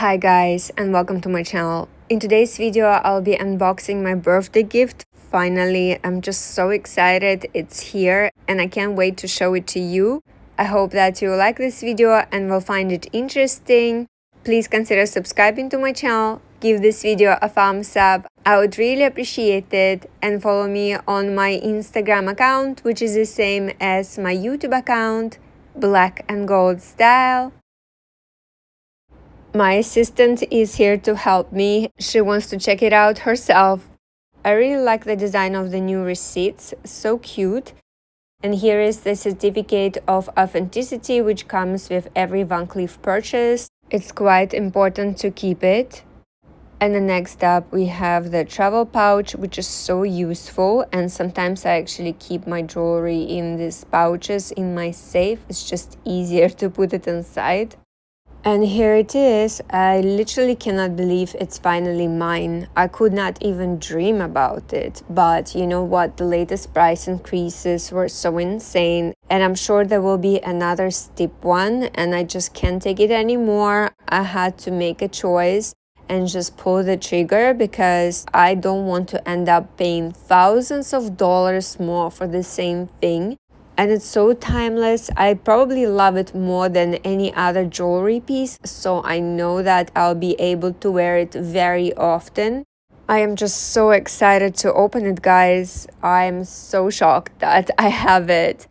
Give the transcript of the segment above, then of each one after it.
Hi guys, and welcome to my channel. In today's video, I'll be unboxing my birthday gift. Finally, I'm just so excited it's here and I can't wait to show it to you. I hope that you will like this video and will find it interesting. Please consider subscribing to my channel, give this video a thumbs up. I would really appreciate it, and follow me on my Instagram account, which is the same as my YouTube account, Black and Gold Style. My assistant is here to help me. She wants to check it out herself. I really like the design of the new receipts, so cute. And here is the certificate of authenticity which comes with every Van Cleef purchase. It's quite important to keep it. And the next up we have the travel pouch, which is so useful, and sometimes I actually keep my jewelry in these pouches in my safe. It's just easier to put it inside. And here it is. I literally cannot believe it's finally mine. I could not even dream about it. But you know what? The latest price increases were so insane. And I'm sure there will be another steep one. And I just can't take it anymore. I had to make a choice and just pull the trigger because I don't want to end up paying thousands of dollars more for the same thing. And it's so timeless. I probably love it more than any other jewelry piece, so I know that I'll be able to wear it very often. I am just so excited to open it, guys. I am so shocked that I have it.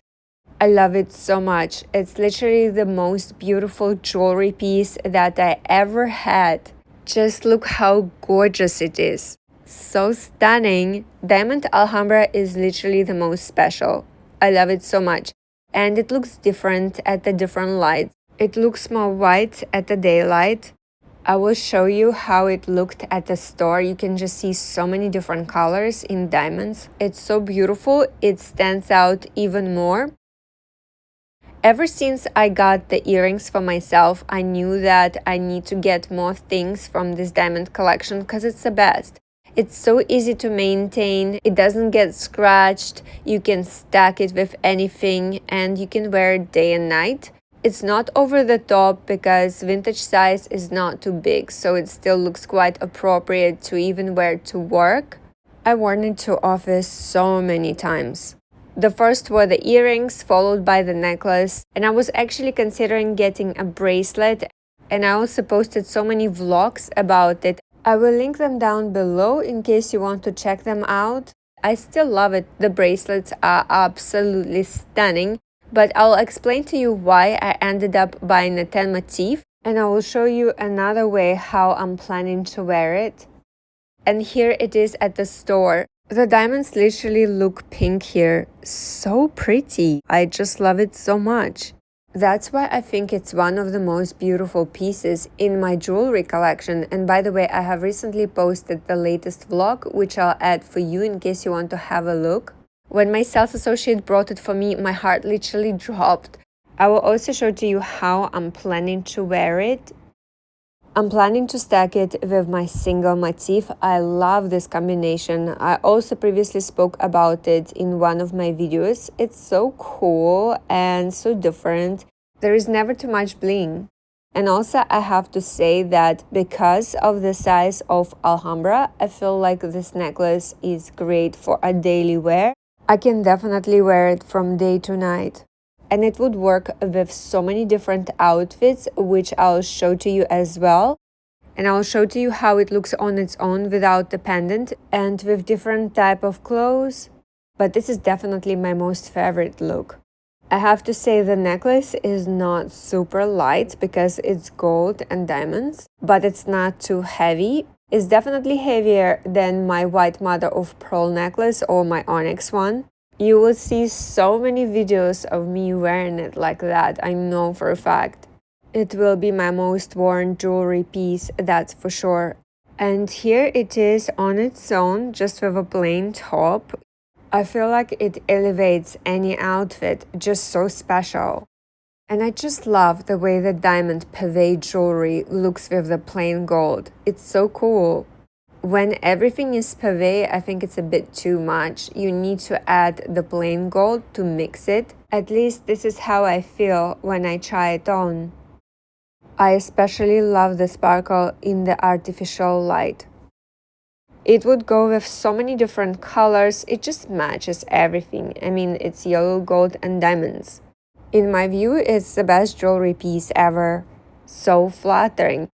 I love it so much. It's literally the most beautiful jewelry piece that I ever had. Just look how gorgeous it is. So stunning. Diamond Alhambra is literally the most special. I love it so much, and it looks different at the different lights. It looks more white at the daylight. I will show you how it looked at the store. You can just see so many different colors in diamonds. It's so beautiful, it stands out even more. Ever since I got the earrings for myself, I knew that I need to get more things from this diamond collection because it's the best. It's so easy to maintain, it doesn't get scratched, you can stack it with anything and you can wear it day and night. It's not over the top because vintage size is not too big, so it still looks quite appropriate to even wear to work. I worn it to office so many times. The first were the earrings, followed by the necklace, and I was actually considering getting a bracelet, and I also posted so many vlogs about it. I will link them down below in case you want to check them out. I still love it. The bracelets are absolutely stunning, but I'll explain to you why I ended up buying a 10 motif, and I will show you another way how I'm planning to wear it. And here it is at the store. The diamonds literally look pink here. So pretty. I just love it so much. That's why I think it's one of the most beautiful pieces in my jewelry collection. And by the way, I have recently posted the latest vlog, which I'll add for you in case you want to have a look. When my sales associate brought it for me, my heart literally dropped. I will also show to you how I'm planning to wear it. I'm planning to stack it with my single motif. I love this combination. I also previously spoke about it in one of my videos. It's so cool and so different. There is never too much bling. And also I have to say that because of the size of Alhambra, I feel like this necklace is great for a daily wear. I can definitely wear it from day to night. And it would work with so many different outfits, which I'll show to you as well. And I'll show to you how it looks on its own without the pendant and with different type of clothes. But this is definitely my most favorite look. I have to say the necklace is not super light because it's gold and diamonds, but it's not too heavy. It's definitely heavier than my white mother of pearl necklace or my onyx one. You will see so many videos of me wearing it like that, I know for a fact. It will be my most worn jewelry piece, that's for sure. And here it is on its own, just with a plain top. I feel like it elevates any outfit, just so special. And I just love the way the diamond pavé jewelry looks with the plain gold. It's so cool. When everything is pavé, I think it's a bit too much. You need to add the plain gold to mix it. At least this is how I feel when I try it on. I especially love the sparkle in the artificial light. It would go with so many different colors, it just matches everything. I mean, it's yellow, gold, and diamonds. In my view, it's the best jewelry piece ever. So flattering.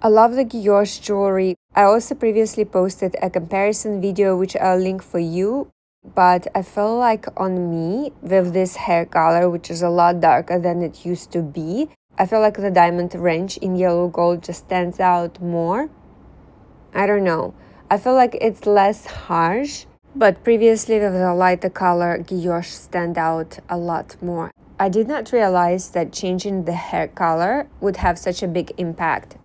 I love the guilloche jewelry. I also previously posted a comparison video which I'll link for you, but I feel like on me, with this hair color, which is a lot darker than it used to be, I feel like the diamond range in yellow gold just stands out more. I don't know. I feel like it's less harsh, but previously with the lighter color, guilloche stand out a lot more. I did not realize that changing the hair color would have such a big impact.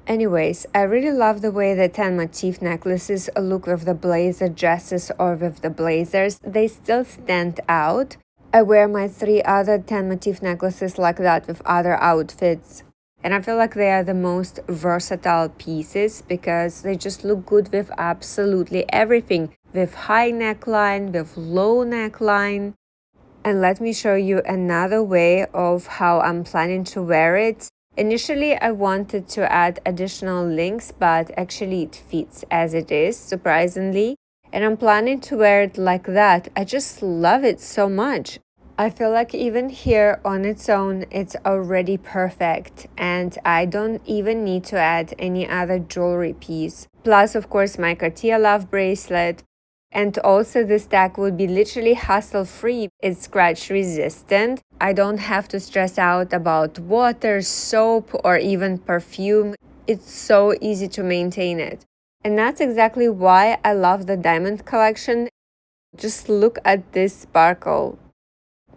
Anyways, I really love the way the 10 motif necklaces look with the blazer dresses or with the blazers. They still stand out. I wear my 3 other 10 motif necklaces like that with other outfits. And I feel like they are the most versatile pieces because they just look good with absolutely everything. With high neckline, with low neckline. And let me show you another way of how I'm planning to wear it. Initially, I wanted to add additional links, but actually it fits as it is, surprisingly. And I'm planning to wear it like that. I just love it so much. I feel like even here on its own, it's already perfect. And I don't even need to add any other jewelry piece. Plus, of course, my Cartier Love bracelet. And also this tag would be literally hassle-free. It's scratch resistant. I don't have to stress out about water, soap, or even perfume. It's so easy to maintain it. And that's exactly why I love the diamond collection. Just look at this sparkle.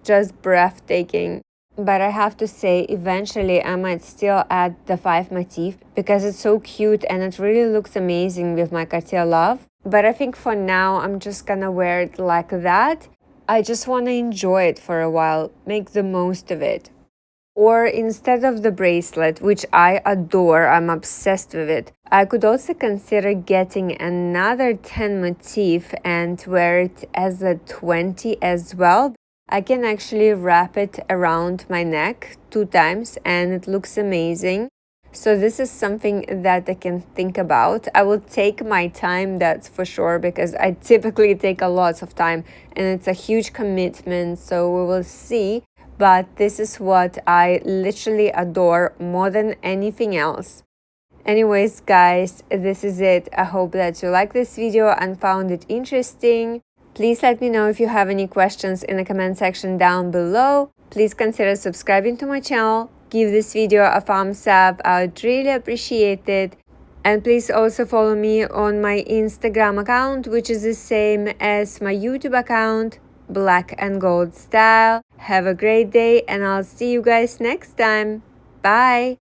Just breathtaking. But I have to say, eventually I might still add the 5 motif because it's so cute and it really looks amazing with my Cartier Love. But I think for now, I'm just gonna wear it like that. I just wanna enjoy it for a while, make the most of it. Or instead of the bracelet, which I adore, I'm obsessed with it, I could also consider getting another 10 motif and wear it as a 20 as well. I can actually wrap it around my neck 2 times and it looks amazing. So this is something that I can think about. I will take my time, that's for sure, because I typically take a lot of time and it's a huge commitment, so we will see. But this is what I literally adore more than anything else. Anyways, guys, this is it. I hope that you liked this video and found it interesting. Please let me know if you have any questions in the comment section down below. Please consider subscribing to my channel. Give this video a thumbs up. I would really appreciate it. And please also follow me on my Instagram account, which is the same as my YouTube account, Black and Gold Style. Have a great day and I'll see you guys next time. Bye!